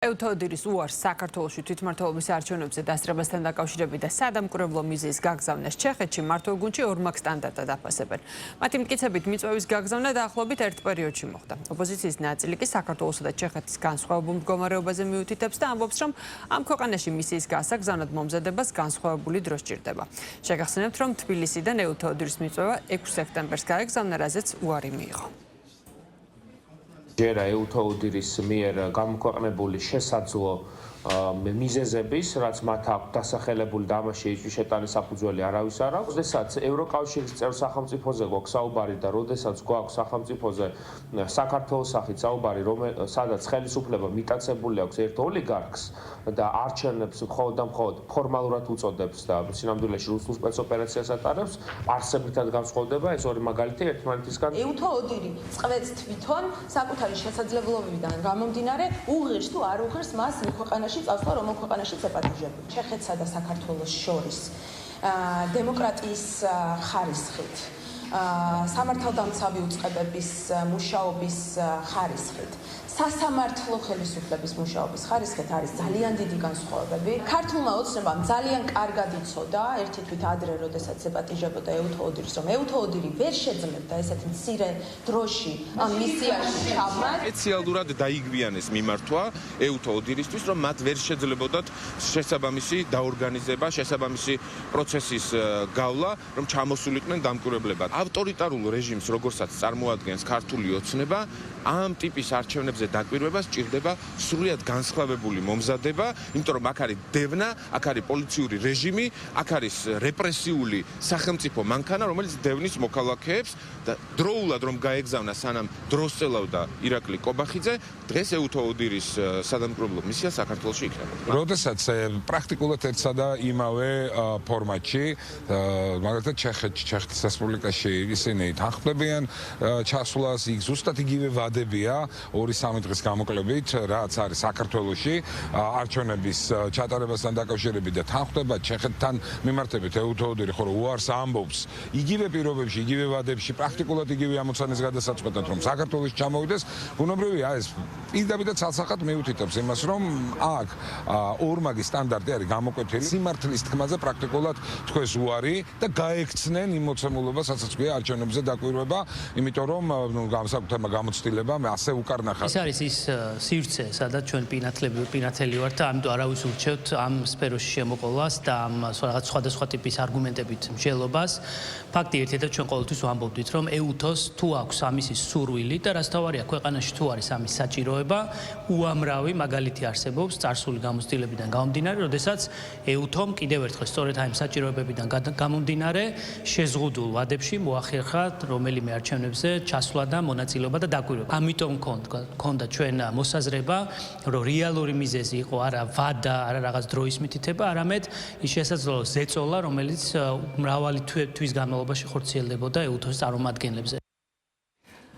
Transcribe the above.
ევთოოდირის უარს საქართველოში თვითმმართველობის არჩევნებზე დასწრებასთან დაკავშირებით და სადამკვირვებლო მიზეზის გაგზავნას ჩეხეთში მმართველ-გუნდში ორმაგ სტანდარტად აფასებენ. მათი მტკიცებით მიწვევის გაგზავნა დაახლოებით ერთ პერიოდში მოხდა. ოპოზიციის ნაწილი კი საქართველოსა და ჩეხეთის განსხვავებულ მდგომარეობაზე მიუთითებს და ამბობს, რომ ამ ქვეყანაში მისიის გასაგზავნად მომზადებას განსხვავებული დრო სჭირდება. შეგახსენებთ, რომ თბილისიდან ევთოოდირის მიწვევა 6 სექტემბერს გაეგზავნა, რაზეც უარი მიიღო. ჯერა ევთოოდირის მიერ გამოქვეყნებული შესაძლო მიზეზების, რაც მათ აქვს დასახელებული და ამაში შეტანის საფუძველი არავის არ აქვს. როდესაც ევროკავშირის წევრ სახელმწიფოზე გვაქვს საუბარი და როდესაც გვაქვს სახელმწიფოზე საქართველოს სახით საუბარი, სადაც ხელისუფლება მიტაცებული აქვს ერთ ოლიგარქს და არჩევნებს მხოლოდ და მხოლოდ ფორმალურად უწოდებს და სინამდვილეში რუსულ სპეცოპერაციას ატარებს, არსებითად განსხვავდება ეს ორი მაგალითი ერთმანეთისგან. ევთოოდირი წყვეტს თვითონ საკუთარი შესაძლებლობებიდან გამომდინარე უღირს თუ არ უღირს მას იმ ქვეყანაში წავსვა, რომელ ქვეყანაშიც ეპატიჟებოდა. ჩეხეთსა და საქართველოს შორის დემოკრატიის ხარისხით, სამართალდამცავი უწყებების მუშაობის ხარისხით, სასამართლო ხელისუფლების მუშაობის ხარისხით არის ძალიან დიდი განსხვავებები. ქართულმა ოცნებამ ძალიან კარგად იცოდა ერთი თვით ადრე, როდესაც ეპატიჟებოდა ევთოოდირს, რომ ევთოოდირი ვერ შეძლებდა ესეთი მცირე დროში ამ მისიაში ჩაბმა. სპეციალურად დაიგვიანეს მიმართვა ევთოოდირისთვის, რომ მათ ვერ შეძლებოდათ შესაბამისი დაორგანიზება, შესაბამისი პროცესის გავლა, რომ ჩამოსულიყვნენ დამკვირვებლებად. ავტორიტარულ რეჟიმს, როგორცაც წარმოადგენს ქართული ოცნება, ამ ტიპის არჩევნებზე დაკვირვება სჭირდება სრულიად განსხვავებული მომზადება, იმიტომ რომ აქ არის დევნა, აქ არის პოლიციური რეჟიმი, აქ არის რეპრესიული სახელმწიფო მანქანა, რომელიც დევნის მოქალაქეებს და დროულად რომ გაეგზავნა სანამ დროს წელავდა ირაკლი კობახიძე, დღეს ევთოოდირის სადამკვირვებლო მისია საქართველოში იქნებოდა. როდესაც პრაქტიკულად ერთსა და იმავე ფორმატში, მაგალითად ჩეხეთის რესპუბლიკაში ისინი თანხმდებიან ჩასვლას, იქ ზუსტად იგივე ვადებია 2-3 დღის გამოკლებით, რაც არის საქართველოში არჩევნების ჩატარებასთან დაკავშირებით და თანხმდება ჩეხეთთან მიმართებით ევთოოდირი ხო უარს ამბობს იგივე პირობებში, იგივე ვადებში, პრაქტიკულად იგივე ამოცანის გადასაწყვეტად, რომ საქართველოში ჩამოვიდეს, ბუნებრივია ეს პირდაპირ ცალსახად მიუთითებს იმას, რომ აქ ორმაგი სტანდარტი არის გამოკვეთილი სიმართლის თქმაზე პრაქტიკულად თქვენს უარი და გაექცნენ იმ მოცემულობას, რასაც ქვია არჩევნებზე დაკვირვება, იმიტომ რომ განსაკუთრება გამოცდილება მე ასე უკარნახავ. ეს არის ის სივრცე, სადაც ჩვენ პინათელი ვართ და ამიტომ არავის ურჩევთ ამ სფეროში შემოყოლას და ამ რაღაც სხვადასხვა ტიპის არგუმენტებით მსჯელობას. ფაქტი ერთადერთი ჩვენ ყოველთვის ვამბობდით, რომ ევთოს თუ აქვს ამისი სურვილი და რაც თავარია ქვეყანაში თუ არის ამის საჭიროება, უამრავი მაგალითი არსებობს წარსული გამოცდილებიდან გამომდინარე, როდესაც ევთომ კიდევ ერთხელ სწორედ ამ საჭიროებებიდან გამომდინარე შეზღუდულ ვადებში მოახერხა რომელიმე არჩევნებზე ჩასვლა და მონაწილეობა და დაკვირვება. ამიტომ ქონდა ჩვენ მოსაზრება, რომ რეალური მიზეზი იყო არა ვადა, არა რაღაც დროის მითითება, არამედ ის შესაძლო ზეწოლა, რომელიც მრავალი თვის განმავლობაში ხორციელდებოდა ევთოს წარმომადგენლებზე.